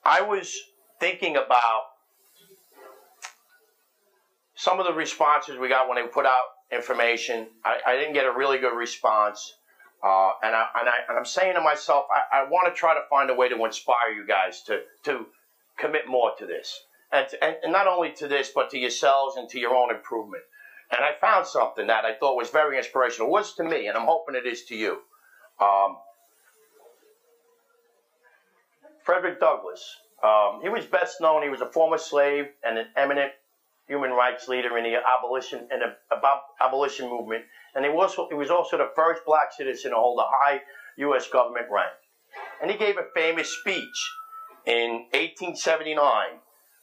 I was thinking about some of the responses we got when they put out information. I didn't get a really good response. And I'm saying to myself, I want to try to find a way to inspire you guys to commit more to this. And not only to this, but to yourselves and to your own improvement. And I found something that I thought was very inspirational. It was to me, and I'm hoping it is to you. Frederick Douglass. He was best known. He was a former slave and an eminent human rights leader in the abolition movement. And he was also the first black citizen to hold a high U.S. government rank. And he gave a famous speech in 1879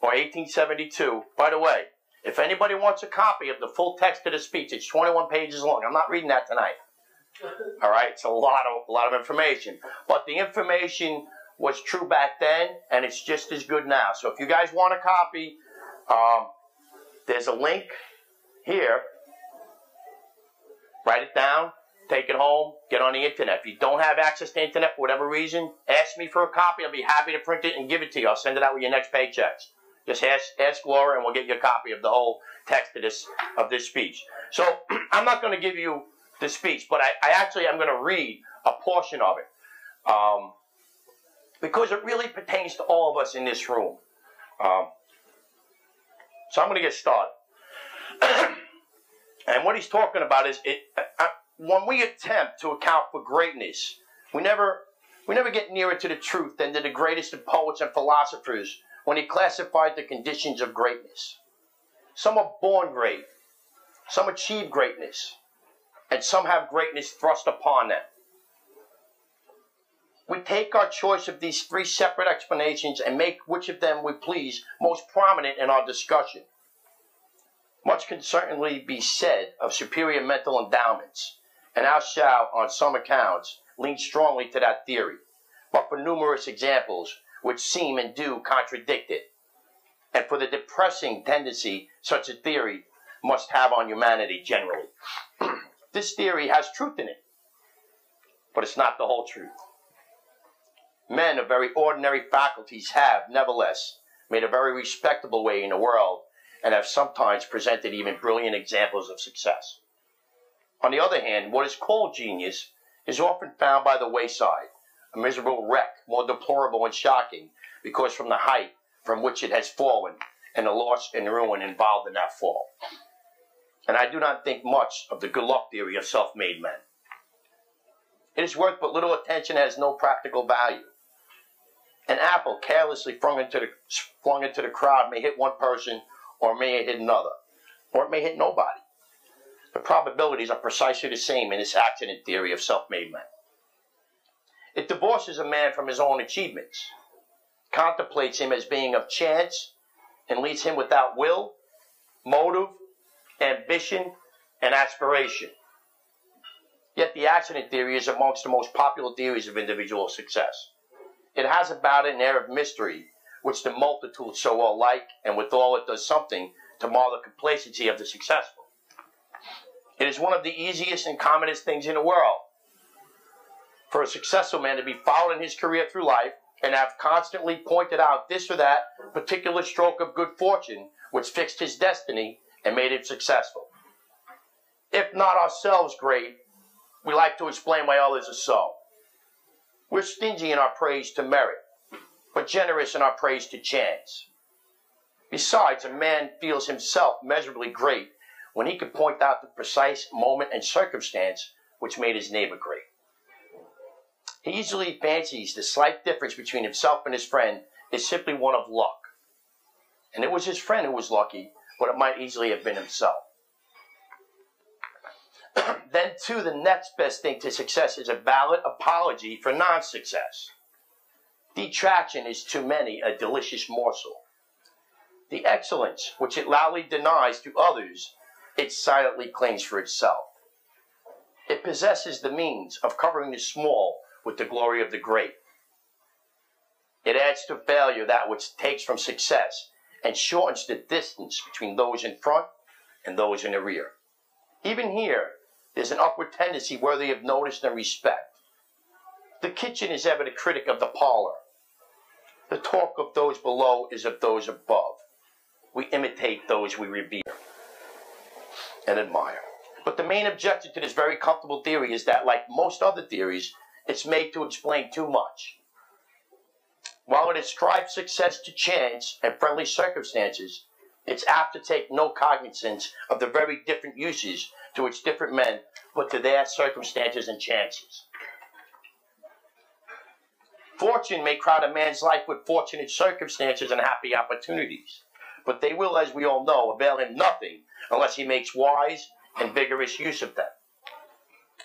or 1872. By the way, if anybody wants a copy of the full text of the speech, it's 21 pages long. I'm not reading that tonight. All right, it's a lot of information. But the information was true back then, and it's just as good now. So if you guys want a copy, there's a link here. Write it down, take it home, get on the internet. If you don't have access to internet for whatever reason, ask me for a copy. I'll be happy to print it and give it to you. I'll send it out with your next paychecks. Just ask Laura, and we'll get you a copy of the whole text of this speech. So I'm not going to give you the speech, but I actually am going to read a portion of it. Because it really pertains to all of us in this room. So I'm going to get started. And what he's talking about is, when we attempt to account for greatness, we never get nearer to the truth than did the greatest of poets and philosophers when he classified the conditions of greatness. Some are born great, some achieve greatness, and some have greatness thrust upon them. We take our choice of these three separate explanations and make which of them we please most prominent in our discussion. Much can certainly be said of superior mental endowments, and I shall, on some accounts, lean strongly to that theory, but for numerous examples which seem and do contradict it, and for the depressing tendency such a theory must have on humanity generally. This theory has truth in it, but it's not the whole truth. Men of very ordinary faculties have, nevertheless, made a very respectable way in the world and have sometimes presented even brilliant examples of success. On the other hand, what is called genius is often found by the wayside, a miserable wreck, more deplorable and shocking, because from the height from which it has fallen and the loss and ruin involved in that fall. And I do not think much of the good luck theory of self-made men. It is worth but little attention and has no practical value. An apple carelessly flung into the crowd may hit one person, or may hit another, or it may hit nobody. The probabilities are precisely the same in this accident theory of self-made men. It divorces a man from his own achievements, contemplates him as being of chance, and leaves him without will, motive, ambition, and aspiration. Yet the accident theory is amongst the most popular theories of individual success. It has about it an air of mystery, which the multitude so all like, and withal it does something to mar the complacency of the successful. It is one of the easiest and commonest things in the world for a successful man to be followed in his career through life and have constantly pointed out this or that particular stroke of good fortune which fixed his destiny and made him successful. If not ourselves great, we like to explain why others are so. We're stingy in our praise to merit, but generous in our praise to chance. Besides, a man feels himself measurably great when he can point out the precise moment and circumstance which made his neighbor great. He easily fancies the slight difference between himself and his friend is simply one of luck. And it was his friend who was lucky, but it might easily have been himself. Then, too, the next best thing to success is a valid apology for non-success. Detraction is to many a delicious morsel. The excellence which it loudly denies to others, it silently claims for itself. It possesses the means of covering the small with the glory of the great. It adds to failure that which it takes from success and shortens the distance between those in front and those in the rear. Even here, there's an upward tendency worthy of notice and respect. The kitchen is ever the critic of the parlor. The talk of those below is of those above. We imitate those we revere and admire. But the main objection to this very comfortable theory is that, like most other theories, it's made to explain too much. While it ascribes success to chance and friendly circumstances, it's apt to take no cognizance of the very different uses to which different men put to their circumstances and chances. Fortune may crowd a man's life with fortunate circumstances and happy opportunities, but they will, as we all know, avail him nothing unless he makes wise and vigorous use of them.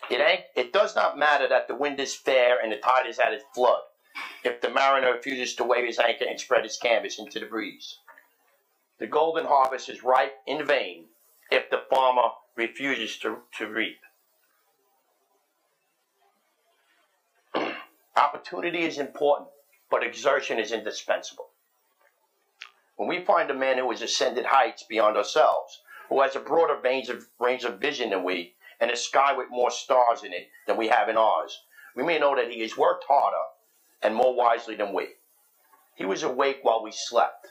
It does not matter that the wind is fair and the tide is at its flood, if the mariner refuses to wave his anchor and spread his canvas into the breeze. The golden harvest is ripe in vain if the farmer refuses to reap. Opportunity is important, but exertion is indispensable. When we find a man who has ascended heights beyond ourselves, who has a broader range of vision than we, and a sky with more stars in it than we have in ours, we may know that he has worked harder and more wisely than we. He was awake while we slept.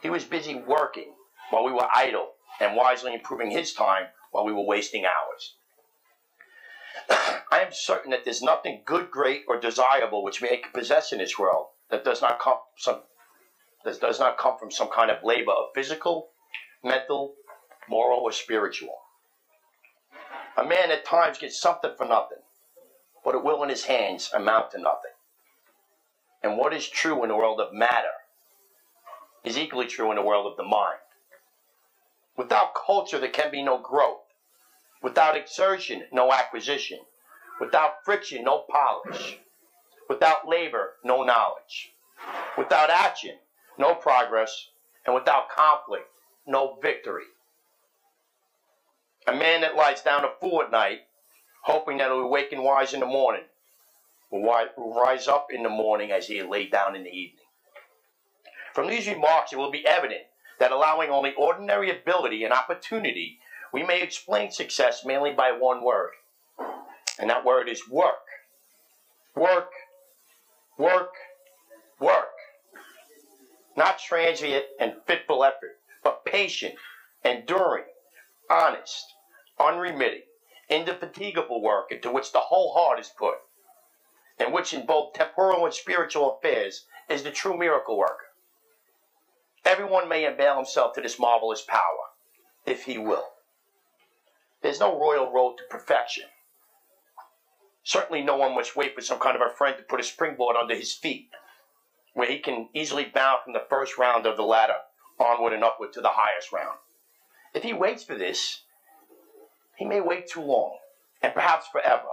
He was busy working while we were idle, and wisely improving his time while we were wasting ours. I am certain that there's nothing good, great, or desirable which man can possess in this world that does not come from some kind of labor of physical, mental, moral, or spiritual. A man at times gets something for nothing, but it will in his hands amount to nothing. And what is true in the world of matter is equally true in the world of the mind. Without culture, there can be no growth. Without exertion, no acquisition. Without friction, no polish. Without labor, no knowledge. Without action, no progress. And without conflict, no victory. A man that lies down a fool at night, hoping that he will awaken wise in the morning, will rise up in the morning as he had laid down in the evening. From these remarks, it will be evident that allowing only ordinary ability and opportunity, we may explain success mainly by one word, and that word is work. Work, work, work. Not transient and fitful effort, but patient, enduring, honest, unremitting, indefatigable work into which the whole heart is put, and which in both temporal and spiritual affairs is the true miracle worker. Everyone may avail himself to this marvelous power, if he will. There's no royal road to perfection. Certainly no one must wait for some kind of a friend to put a springboard under his feet, where he can easily bound from the first round of the ladder onward and upward to the highest round. If he waits for this, he may wait too long, and perhaps forever.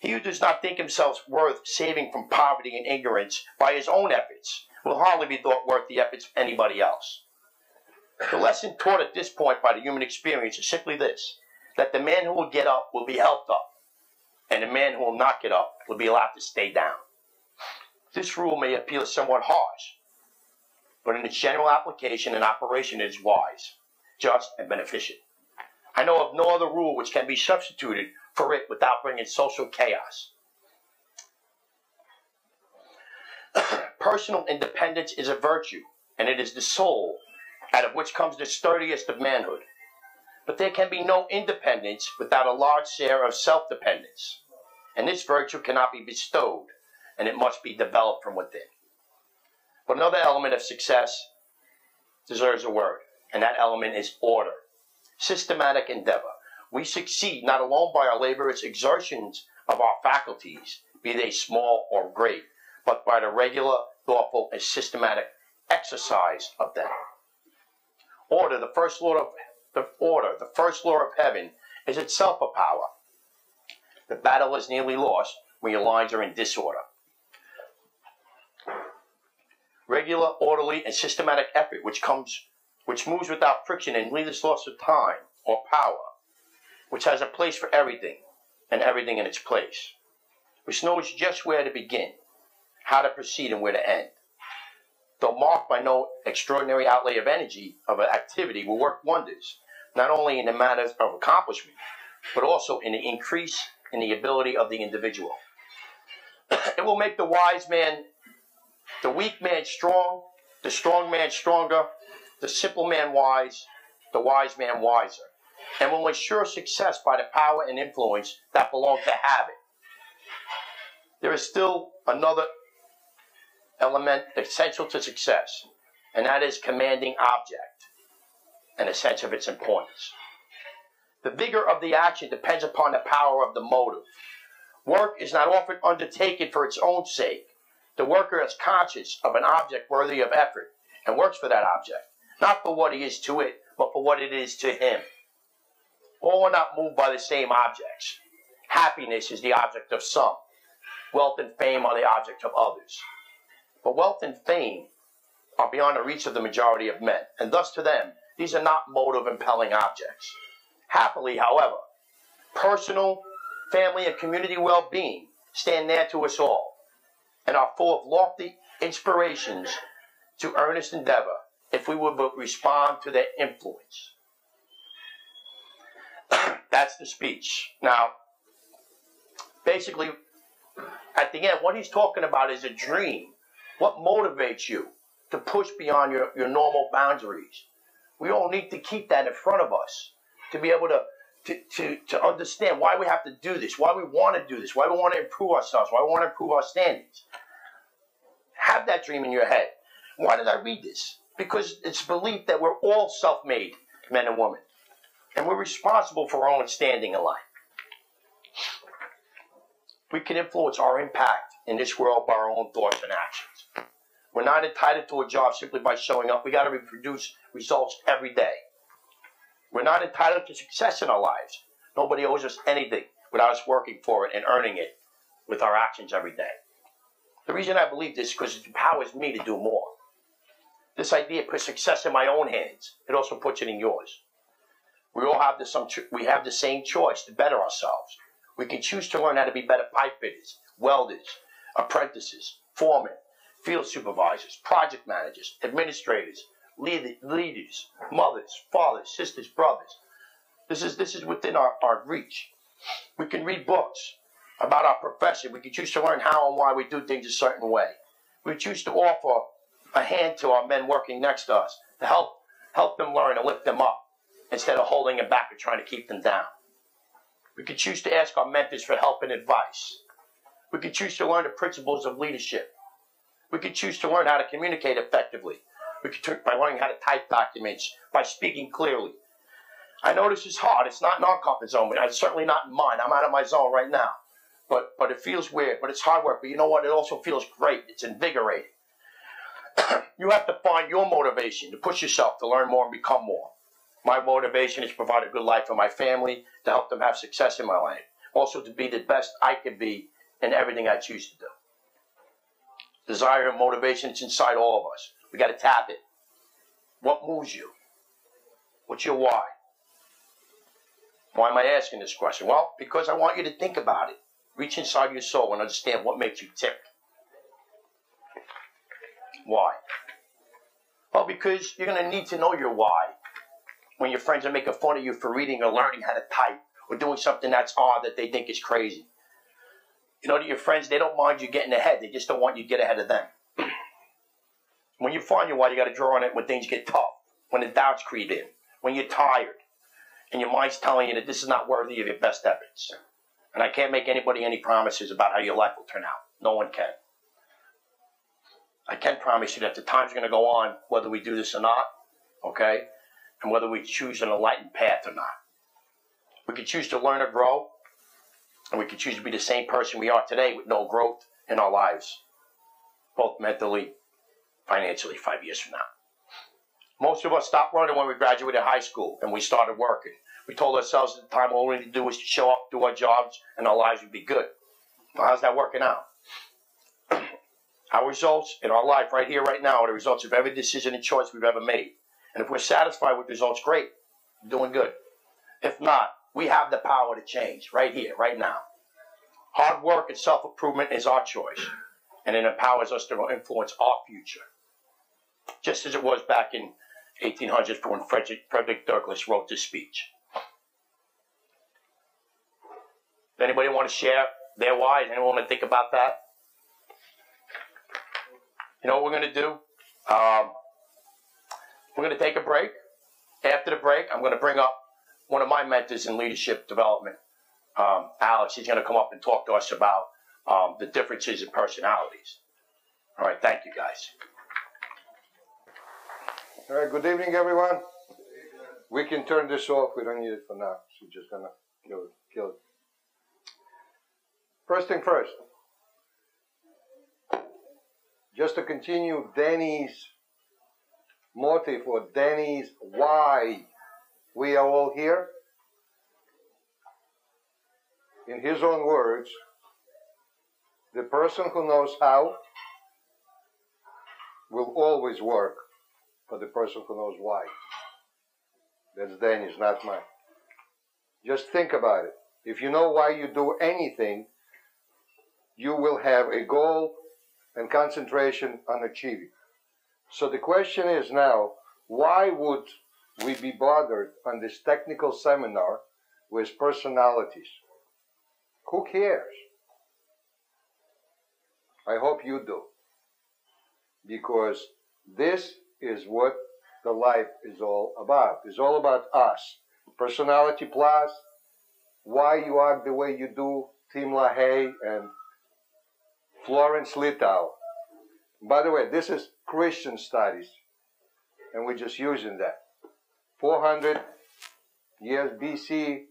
He who does not think himself worth saving from poverty and ignorance by his own efforts will hardly be thought worth the efforts of anybody else. The lesson taught at this point by the human experience is simply this, that the man who will get up will be helped up, and the man who will not get up will be allowed to stay down. This rule may appear somewhat harsh, but in its general application and operation it is wise, just, and beneficent. I know of no other rule which can be substituted for it without bringing social chaos. Personal independence is a virtue, and it is the soul out of which comes the sturdiest of manhood. But there can be no independence without a large share of self-dependence, and this virtue cannot be bestowed, and it must be developed from within. But another element of success deserves a word, and that element is order. Systematic endeavor. We succeed not alone by our laborious exertions of our faculties, be they small or great, but by the regular, thoughtful, and systematic exercise of them. Order, the first law of heaven, is itself a power. The battle is nearly lost when your lines are in disorder. Regular, orderly, and systematic effort, which moves without friction and needless loss of time or power, which has a place for everything, and everything in its place, which knows just where to begin, how to proceed, and where to end. Though marked by no extraordinary outlay of energy of an activity, will work wonders, not only in the matters of accomplishment, but also in the increase in the ability of the individual. It will make the wise man The weak man strong, the strong man stronger, the simple man wise, the wise man wiser, and will ensure success by the power and influence that belong to habit. There is still another element essential to success, and that is commanding object and a sense of its importance. The vigor of the action depends upon the power of the motive. Work is not often undertaken for its own sake. The worker is conscious of an object worthy of effort and works for that object, not for what he is to it, but for what it is to him. All are not moved by the same objects. Happiness is the object of some. Wealth and fame are the object of others. But wealth and fame are beyond the reach of the majority of men, and thus to them, these are not motive-impelling objects. Happily, however, personal, family, and community well-being stand near to us all and are full of lofty inspirations to earnest endeavor if we would but respond to their influence. That's the speech. Now, basically, at the end, what he's talking about is a dream. What motivates you to push beyond your normal boundaries? We all need to keep that in front of us to be able to understand why we have to do this, why we want to do this, why we want to improve ourselves, why we want to improve our standings. Have that dream in your head. Why did I read this? Because it's believed that we're all self-made men and women, and we're responsible for our own standing in life. We can influence our impact in this world by our own thoughts and actions. We're not entitled to a job simply by showing up. We got to reproduce results every day. We're not entitled to success in our lives. Nobody owes us anything without us working for it and earning it with our actions every day. The reason I believe this is because it empowers me to do more. This idea puts success in my own hands. It also puts it in yours. We all have the same choice to better ourselves. We can choose to learn how to be better pipe fitters, welders, apprentices, foremen, field supervisors, project managers, administrators, leaders, mothers, fathers, sisters, brothers. This is within our reach. We can read books about our profession. We can choose to learn how and why we do things a certain way. We choose to offer a hand to our men working next to us to help them learn and lift them up instead of holding them back or trying to keep them down. We can choose to ask our mentors for help and advice. We can choose to learn the principles of leadership. We can choose to learn how to communicate effectively. We can by learning how to type documents, by speaking clearly. I know this is hard. It's not in our comfort zone, but it's certainly not in mine. I'm out of my zone right now. But it feels weird, but it's hard work. But you know what? It also feels great. It's invigorating. You have to find your motivation to push yourself to learn more and become more. My motivation is to provide a good life for my family, to help them have success in my life. Also to be the best I can be in everything I choose to do. Desire and motivation is inside all of us. We got to tap it. What moves you? What's your why? Why am I asking this question? Well, because I want you to think about it. Reach inside your soul and understand what makes you tick. Why? Well, because you're going to need to know your why when your friends are making fun of you for reading or learning how to type or doing something that's odd that they think is crazy. You know, to your friends, they don't mind you getting ahead. They just don't want you to get ahead of them. When you find your why, you got to draw on it when things get tough, when the doubts creep in, when you're tired, and your mind's telling you that this is not worthy of your best efforts. And I can't make anybody any promises about how your life will turn out. No one can. I can promise you that the time's going to go on, whether we do this or not, okay? And whether we choose an enlightened path or not. We can choose to learn or grow, and we can choose to be the same person we are today with no growth in our lives, both mentally, financially, 5 years from now. Most of us stopped running when we graduated high school and we started working. We told ourselves at the time all we need to do was to show up, do our jobs, and our lives would be good. Well, how's that working out? Our results in our life right here, right now, are the results of every decision and choice we've ever made. And if we're satisfied with results, great. We're doing good. If not, we have the power to change right here, right now. Hard work and self-improvement is our choice, and it empowers us to influence our future. Just as it was back in 1800s when Frederick Douglass wrote this speech. Does anybody want to share their why? Does anyone want to think about that? You know what we're going to do? We're going to take a break. After the break, I'm going to bring up one of my mentors in leadership development, Alex. He's going to come up and talk to us about the differences in personalities. All right, thank you, guys. All right, good evening, everyone. We can turn this off. We don't need it for now. So we're just going to kill it. First thing first. Just to continue Danny's motive or Danny's why we are all here. In his own words, the person who knows how will always work for the person who knows why. That's Danny's, not mine. Just think about it. If you know why you do anything, you will have a goal and concentration on achieving. So the question is now, why would we be bothered on this technical seminar with personalities? Who cares? I hope you do. Because this is what the life is all about. It's all about us. Personality Plus, why you act the way you do, Tim LaHaye and Florence Litau. By the way, this is Christian studies, and we're just using that. 400 years BC,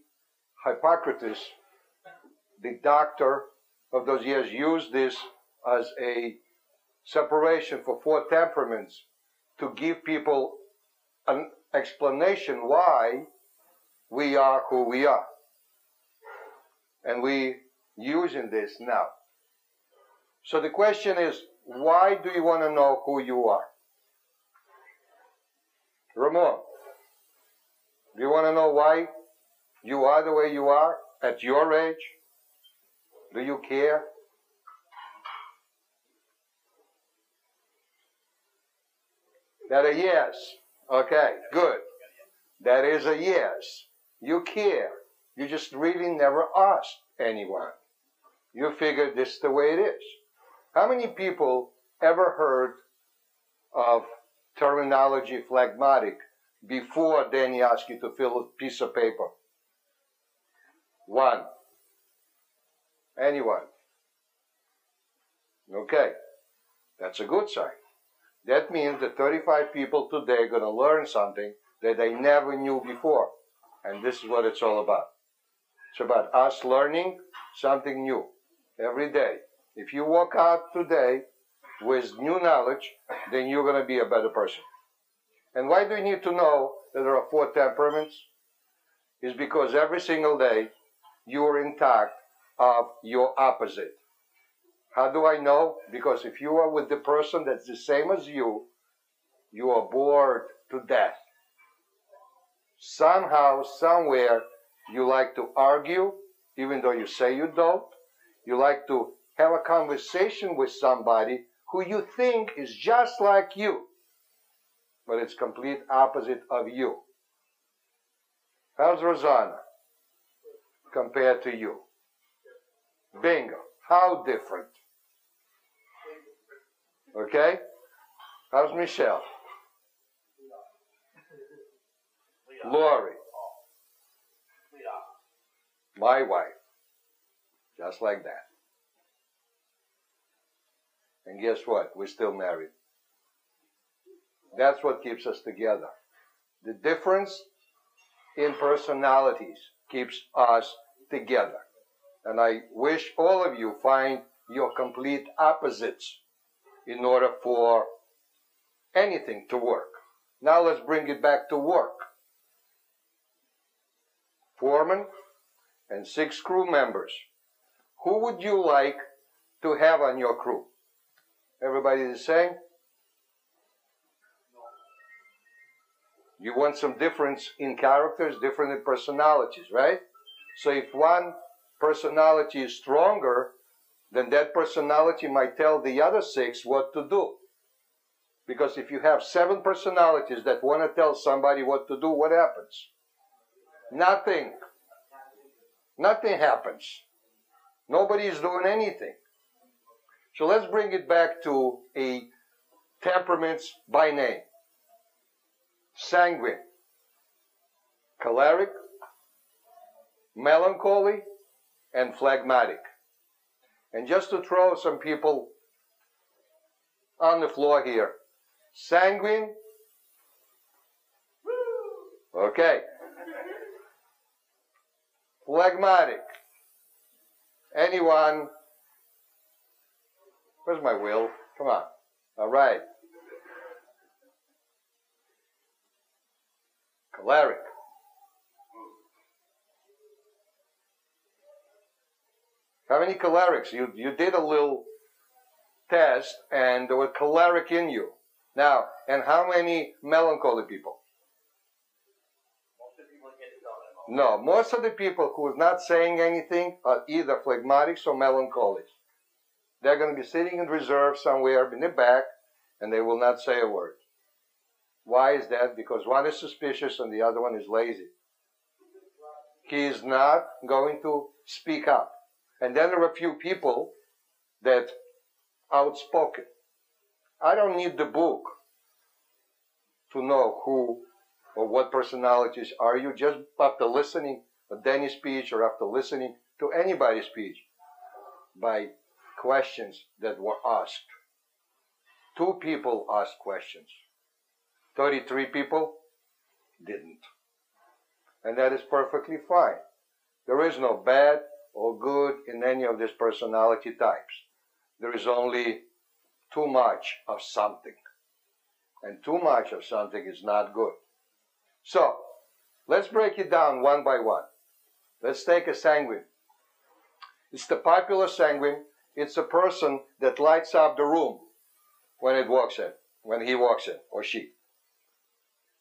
Hippocrates, the doctor of those years, used this as a separation for four temperaments to give people an explanation why we are who we are. And we're using this now. So the question is, why do you want to know who you are? Ramon, do you want to know why you are the way you are at your age? Do you care? That a yes. Okay, good. That is a yes. You care. You just really never asked anyone. You figured this is the way it is. How many people ever heard of terminology phlegmatic before Danny asked you to fill a piece of paper? One. Anyone? Okay. That's a good sign. That means that 35 people today are going to learn something that they never knew before. And this is what it's all about. It's about us learning something new every day. If you walk out today with new knowledge, then you're going to be a better person. And why do you need to know that there are four temperaments? It's because every single day you are intact of your opposite. How do I know? Because if you are with the person that's the same as you, you are bored to death. Somehow, somewhere, you like to argue, even though you say you don't. You like to have a conversation with somebody who you think is just like you, but it's complete opposite of you. How's Rosanna compared to you? Bingo. How different? Okay? How's Michelle? Lori. My wife. Just like that. And guess what? We're still married. That's what keeps us together. The difference in personalities keeps us together. And I wish all of you find your complete opposites in order for anything to work. Now let's bring it back to work. Foreman and 6 crew members. Who would you like to have on your crew? Everybody the same? You want some difference in characters, different in personalities, right? So if one personality is stronger, then that personality might tell the other 6 what to do. Because if you have 7 personalities that want to tell somebody what to do, what happens? Nothing. Nothing happens. Nobody is doing anything. So let's bring it back to a temperaments by name: sanguine, choleric, melancholy, and phlegmatic. And just to throw some people on the floor here, sanguine, okay. Phlegmatic, anyone? Where's my will? Come on. All right. Choleric. How many cholerics? You did a little test and there was choleric in you. Now, and how many melancholy people? Most of the people get it done. No, most of the people who are not saying anything are either phlegmatics or melancholics. They're going to be sitting in reserve somewhere in the back and they will not say a word. Why is that? Because one is suspicious and the other one is lazy. He is not going to speak up. And then there are a few people that outspoken. I don't need the book to know who or what personalities are you. Just after listening to Danny's speech or after listening to anybody's speech by questions that were asked. 2 people asked questions. 33 people didn't. And that is perfectly fine. There is no bad or good in any of these personality types. There is only too much of something. And too much of something is not good. So, let's break it down one by one. Let's take a sanguine. It's the popular sanguine. It's a person that lights up the room when he walks in, or she.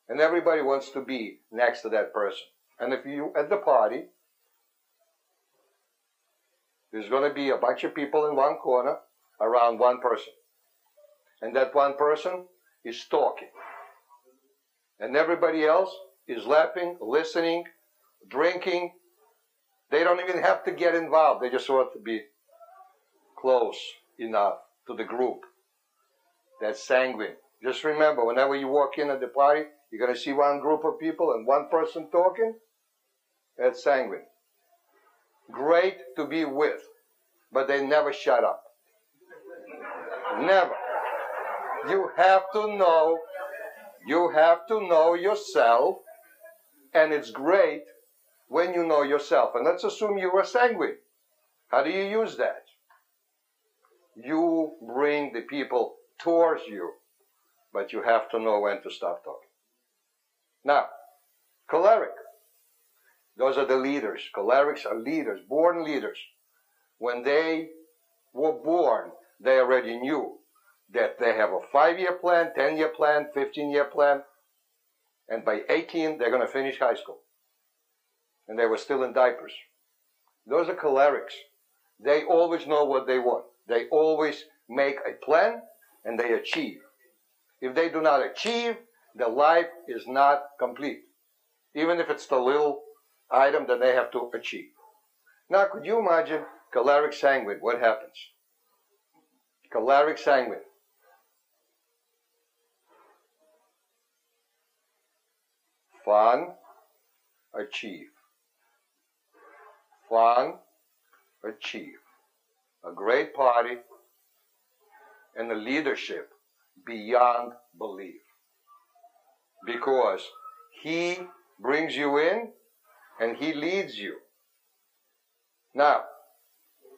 And everybody wants to be next to that person. And if you at the party, there's going to be a bunch of people in one corner around one person. And that one person is talking. And everybody else is laughing, listening, drinking. They don't even have to get involved. They just want to be close enough to the group. That's sanguine. Just remember, whenever you walk in at the party, you're going to see one group of people and one person talking. That's sanguine. Great to be with, but they never shut up. Never. You have to know yourself, and it's great when you know yourself. And let's assume you are sanguine. How do you use that? You bring the people towards you, but you have to know when to stop talking. Now, choleric. Those are the leaders. Cholerics are leaders, born leaders. When they were born, they already knew that they have a 5-year plan, 10-year plan, 15-year plan, and by 18, they're going to finish high school. And they were still in diapers. Those are cholerics. They always know what they want. They always make a plan, and they achieve. If they do not achieve, their life is not complete. Even if it's the little item that they have to achieve. Now, could you imagine choleric sanguine? What happens? Choleric sanguine. Fun, achieve. Fun, achieve. A great party and a leadership beyond belief. Because he brings you in and he leads you. Now,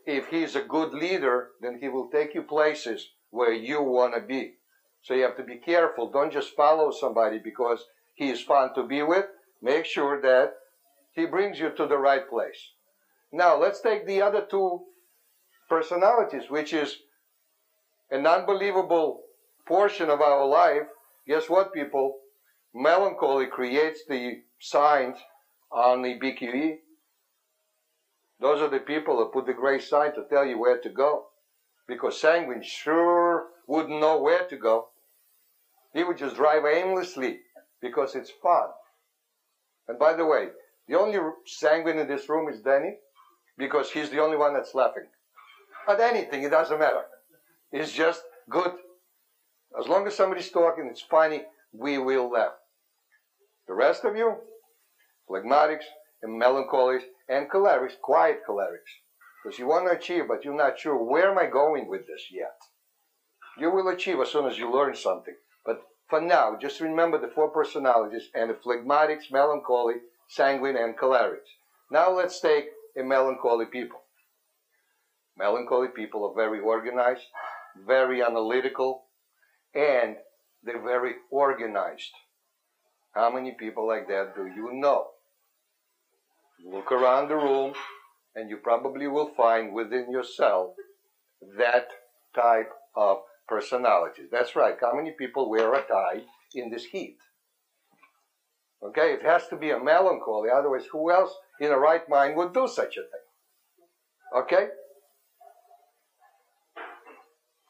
if he's a good leader, then he will take you places where you want to be. So you have to be careful. Don't just follow somebody because he is fun to be with. Make sure that he brings you to the right place. Now, let's take the other 2 personalities, which is an unbelievable portion of our life. Guess what, people? Melancholy creates the signs on the BQE. Those are the people that put the gray sign to tell you where to go. Because sanguine sure wouldn't know where to go. He would just drive aimlessly because it's fun. And by the way, the only sanguine in this room is Danny because he's the only one that's laughing. At anything, it doesn't matter. It's just good As long as somebody's talking, it's funny, we will laugh. The rest of you, phlegmatics and melancholics and cholerics, quiet cholerics. Because you want to achieve, but you're not sure, where am I going with this yet? You will achieve as soon as you learn something. But for now, just remember the 4 personalities and the phlegmatics, melancholy, sanguine, and cholerics. Now let's take a melancholy people. Melancholy people are very organized, very analytical, and they're very organized. How many people like that do you know? Look around the room, and you probably will find within yourself that type of personality. That's right. How many people wear a tie in this heat? Okay, it has to be a melancholy. Otherwise, who else in a right mind would do such a thing? Okay?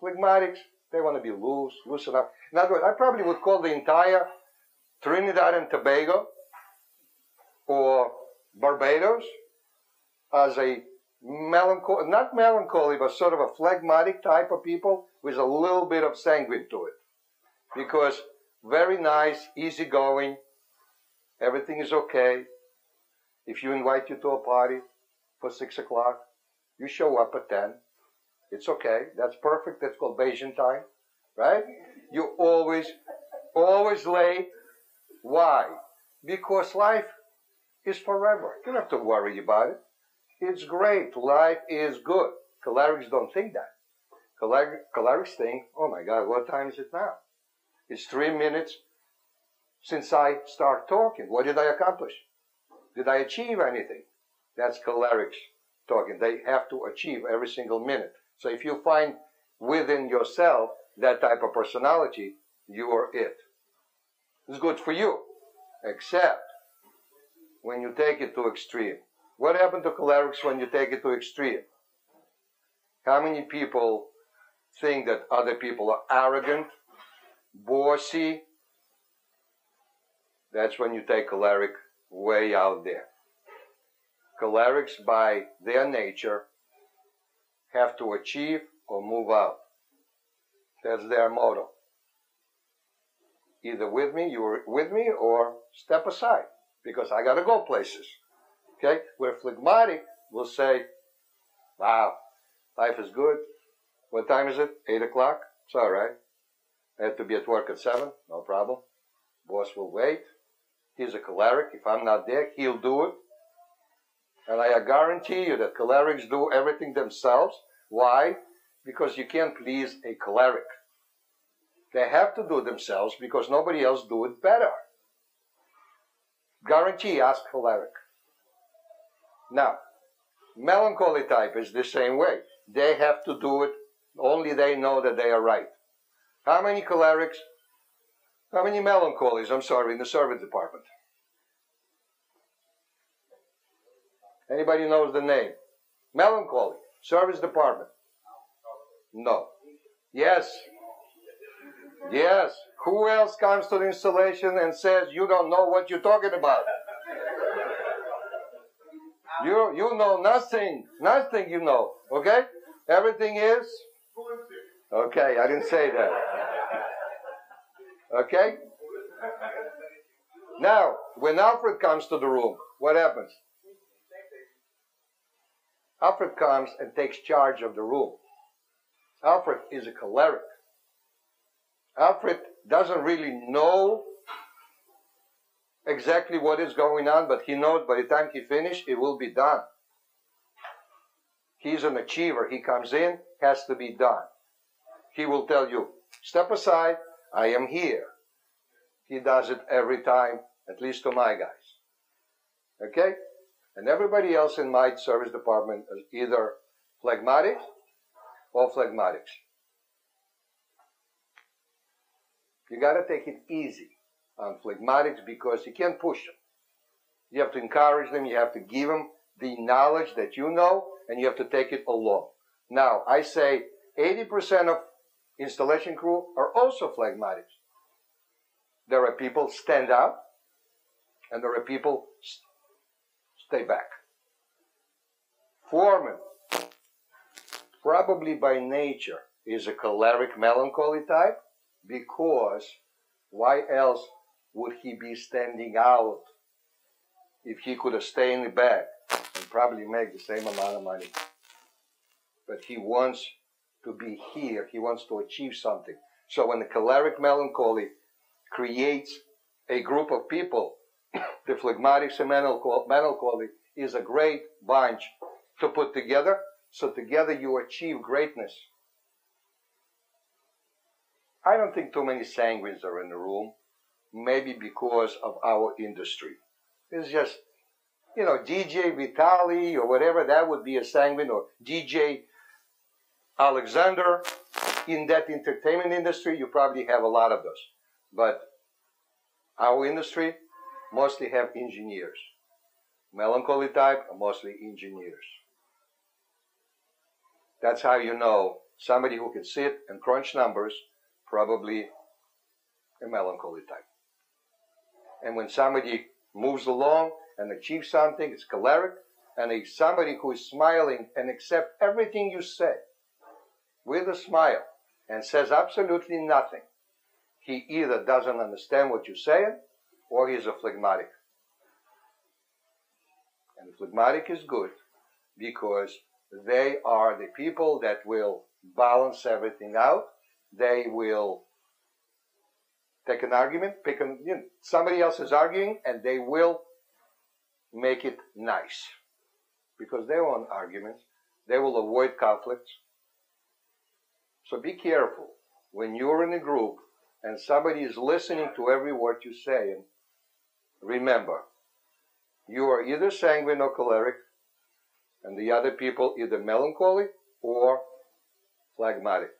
Phlegmatics, they want to be loose, loosen up. In other words, I probably would call the entire Trinidad and Tobago or Barbados as a melancholy, not melancholy, but sort of a phlegmatic type of people with a little bit of sanguine to it. Because very nice, easygoing, everything is okay. If you invite you to a party for 6 o'clock, you show up at 10. It's okay. That's perfect. That's called Bayesian time, right? You always late. Why? Because life is forever. You don't have to worry about it. It's great. Life is good. Cholerics don't think that. Cholerics think, oh my God, what time is it now? It's 3 minutes since I start talking. What did I accomplish? Did I achieve anything? That's cholerics talking. They have to achieve every single minute. So if you find within yourself that type of personality, you are it. It's good for you, except when you take it to extreme. What happened to cholerics when you take it to extreme? How many people think that other people are arrogant, bossy? That's when you take choleric way out there. Cholerics, by their nature, have to achieve or move out. That's their motto. Either with me, you're with me, or step aside, because I got to go places. Okay? Where phlegmatic will say, wow, life is good. What time is it? 8 o'clock? It's all right. I have to be at work at 7. No problem. Boss will wait. He's a choleric. If I'm not there, he'll do it. And I guarantee you that cholerics do everything themselves. Why? Because you can't please a choleric. They have to do it themselves because nobody else do it better. Guarantee, ask choleric. Now, melancholy type is the same way. They have to do it. Only they know that they are right. How many cholerics? How many melancholies, in the service department? Anybody knows the name? Melancholy, service department. No. Yes. Yes. Who else comes to the installation and says, you don't know what you're talking about? You know nothing. Nothing you know. Okay? Everything is? Okay, I didn't say that. Okay? Now, when Alfred comes to the room, what happens? Alfred comes and takes charge of the room. Alfred is a choleric. Alfred doesn't really know exactly what is going on, but he knows by the time he finishes, it will be done. He's an achiever. He comes in, has to be done. He will tell you, step aside, I am here. He does it every time, at least to my guys. Okay? And everybody else in my service department is either phlegmatic or phlegmatics. You got to take it easy on phlegmatics because you can't push them. You have to encourage them. You have to give them the knowledge that you know, and you have to take it along. Now, I say 80% of installation crew are also phlegmatics. There are people stand out, and there are people stay back. Foreman, probably by nature, is a choleric melancholy type, Because why else would he be standing out if he could have stayed in the back and probably make the same amount of money? But he wants to be here. He wants to achieve something. So when the choleric melancholy creates a group of people, the phlegmatics and melancholy is a great bunch to put together. So together you achieve greatness. I don't think too many sanguines are in the room. Maybe because of our industry. It's just, DJ Vitali or whatever, that would be a sanguine, or DJ Alexander. In that entertainment industry, you probably have a lot of those. But our industry mostly have engineers. Melancholy type are mostly engineers. That's how you know somebody who can sit and crunch numbers, probably a melancholy type. And when somebody moves along and achieves something, it's choleric. And it's somebody who is smiling and accepts everything you say with a smile and says absolutely nothing. He either doesn't understand what you're saying or he's a phlegmatic. And the phlegmatic is good because they are the people that will balance everything out. They will take an argument, somebody else is arguing, and they will make it nice. Because they want arguments. They will avoid conflicts. So be careful. When you're in a group and somebody is listening to every word you say, and remember, you are either sanguine or choleric, and the other people either melancholy or phlegmatic.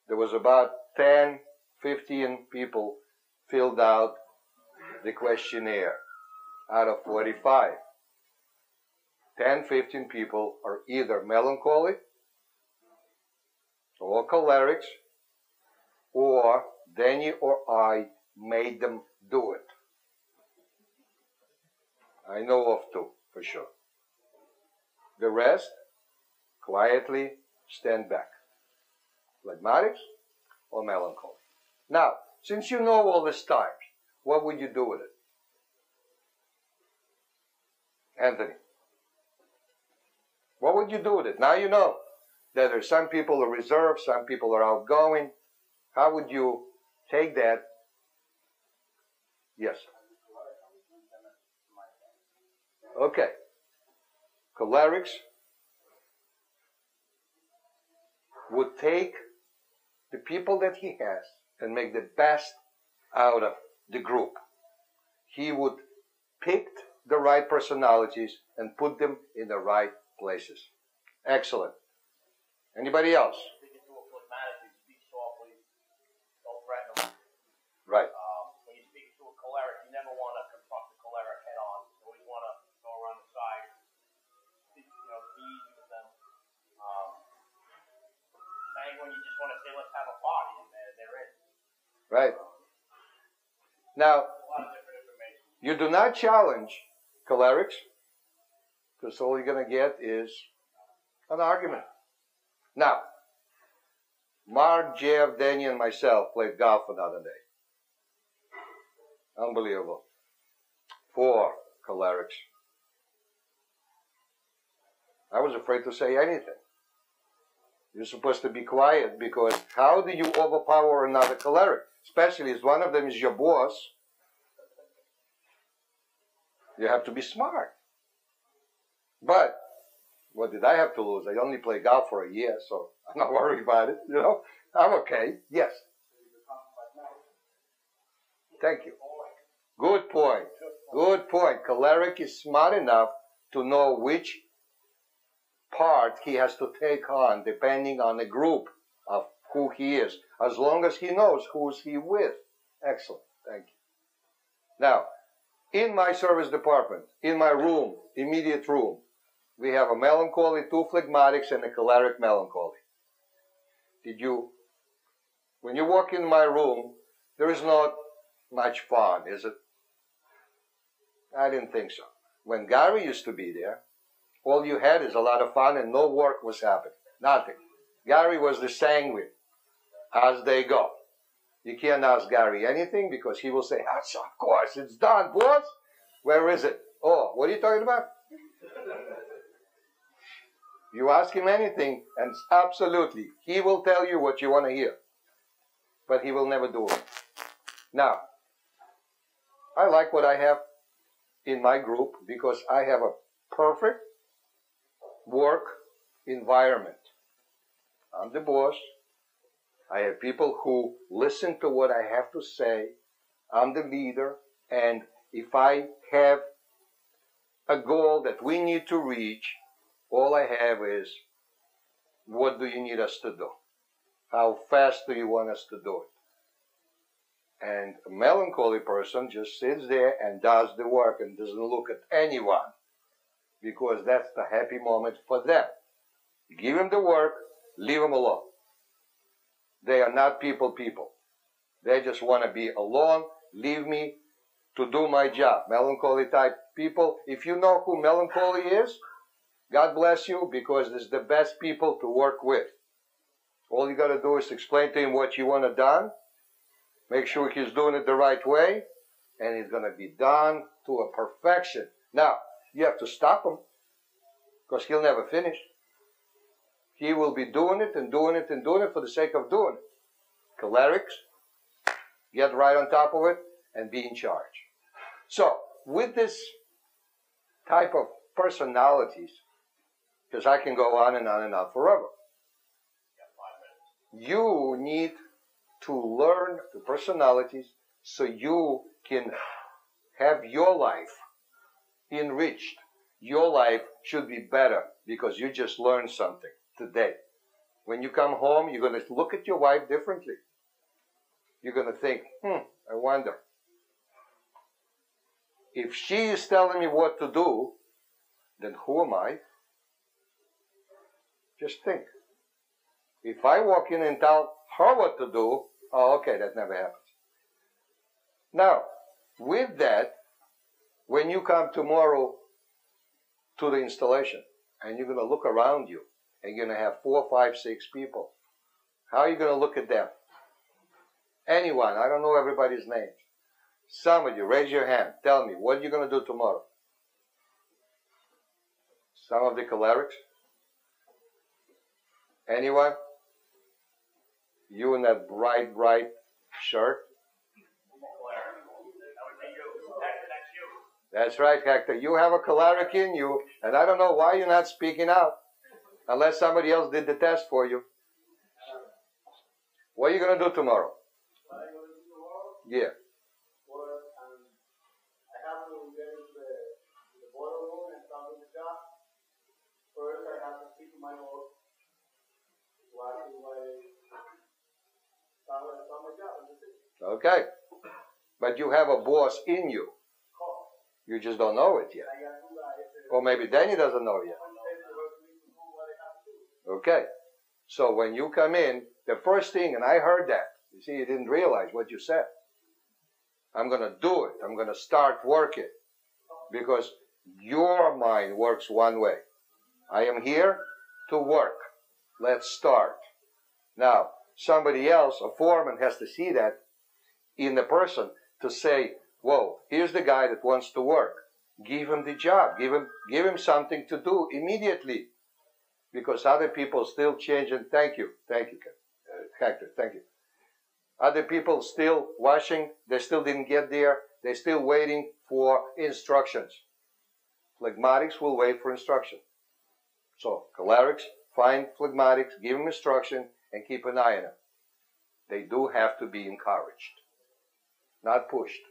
There was about 10, 15 people filled out the questionnaire out of 45. 10, 15 people are either melancholy or cholerics, or Danny or I made them do it. I know of two, for sure. The rest, quietly stand back. Phlegmatics or melancholy. Now, since you know all these types, what would you do with it? Anthony, what would you do with it? Now you know that there's some people are reserved, some people are outgoing. How would you take that? Yes. Okay. Cholerics would take the people that he has and make the best out of the group. He would pick the right personalities and put them in the right places. Excellent. Anybody else? Speaking to a phlegmatic, you speak softly, don't threaten them. Right. When you speak to a choleric, you never want to confront the choleric head on. You always want to go around the side, be easy with them. Sanguine, you just want to say, let's have a party, and they're in. Right. Now, A lot of different information. you do not challenge cholerics, because all you're going to get is an argument. Now, Mark, Jeff, Danny, and myself played golf another day. Unbelievable. 4 cholerics. I was afraid to say anything. You're supposed to be quiet, because how do you overpower another choleric? Especially if one of them is your boss. You have to be smart. But what did I have to lose? I only played golf for a year, so I'm not worried about it. I'm okay. Yes. Thank you. Good point. Good point. Choleric is smart enough to know which part he has to take on depending on the group of who he is, as long as he knows who's he with. Excellent. Thank you. Now, in my service department, in my room, immediate room, we have a melancholy, 2 phlegmatics, and a choleric melancholy. When you walk in my room, there is not much fun, is it? I didn't think so. When Gary used to be there, all you had is a lot of fun and no work was happening. Nothing. Gary was the sanguine. as they go. You can't ask Gary anything because he will say, of course, it's done, boss. Where is it? Oh, what are you talking about? You ask him anything, and absolutely, he will tell you what you want to hear. But he will never do it. Now, I like what I have in my group because I have a perfect work environment. I'm the boss. I have people who listen to what I have to say. I'm the leader. And if I have a goal that we need to reach, all I have is, what do you need us to do? How fast do you want us to do it? And a melancholy person just sits there and does the work and doesn't look at anyone because that's the happy moment for them. Give them the work, leave them alone. They are not people. They just want to be alone, leave me to do my job. Melancholy type people, if you know who melancholy is, God bless you, because it's the best people to work with. All you got to do is explain to him what you want done, make sure he's doing it the right way, and it's going to be done to a perfection. Now, you have to stop him, because he'll never finish. He will be doing it and doing it and doing it for the sake of doing it. Cholerics, get right on top of it and be in charge. So, with this type of personalities, because I can go on and on and on forever, you need to learn the personalities so you can have your life enriched. Your life should be better because you just learned something today. When you come home, you're going to look at your wife differently. You're going to think, I wonder. If she is telling me what to do, then who am I? Just think. If I walk in and tell her what to do, oh, okay, that never happens. Now, with that, when you come tomorrow to the installation, and you're going to look around you, and you're going to have 4, 5, 6 people, how are you going to look at them? Anyone, I don't know everybody's names. Some of you, raise your hand. Tell me, what are you going to do tomorrow? Some of the cholerics? Anyone? You in that bright shirt? That's right, Hector. You have a choleric in you, and I don't know why you're not speaking out, unless somebody else did the test for you. What are you going to do tomorrow? Yeah. I have to get into the boiler room and start with the job. First, I have to speak to my boss. Start my job. Okay. But you have a boss in you. You just don't know it yet. Or maybe Danny doesn't know yet. Okay. So when you come in, the first thing, and I heard that, you see, you didn't realize what you said. I'm going to do it. I'm going to start working. Because your mind works one way. I am here to work. Let's start. Now, somebody else, a foreman, has to see that in the person to say, whoa, here's the guy that wants to work. Give him the job. Give him something to do immediately. Because other people still change, and thank you, Hector, thank you. Other people still washing, they still didn't get there, they're still waiting for instructions. Phlegmatics will wait for instruction. So, cholerics, find phlegmatics, give them instruction, and keep an eye on them. They do have to be encouraged, not pushed.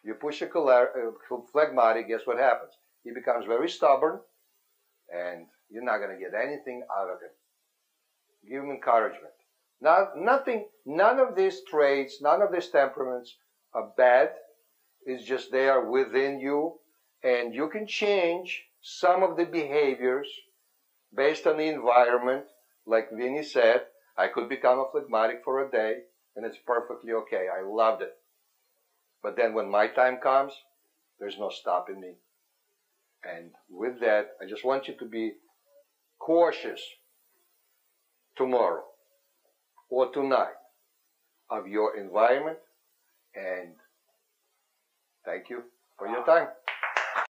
You push a phlegmatic, guess what happens? He becomes very stubborn, and you're not going to get anything out of him. Give him encouragement. None of these traits, none of these temperaments are bad. It's just they are within you, and you can change some of the behaviors based on the environment. Like Vinny said, I could become a phlegmatic for a day, and it's perfectly okay. I loved it. But then when my time comes, there's no stopping me. And with that, I just want you to be cautious tomorrow. or tonight of your environment. And thank you for your time.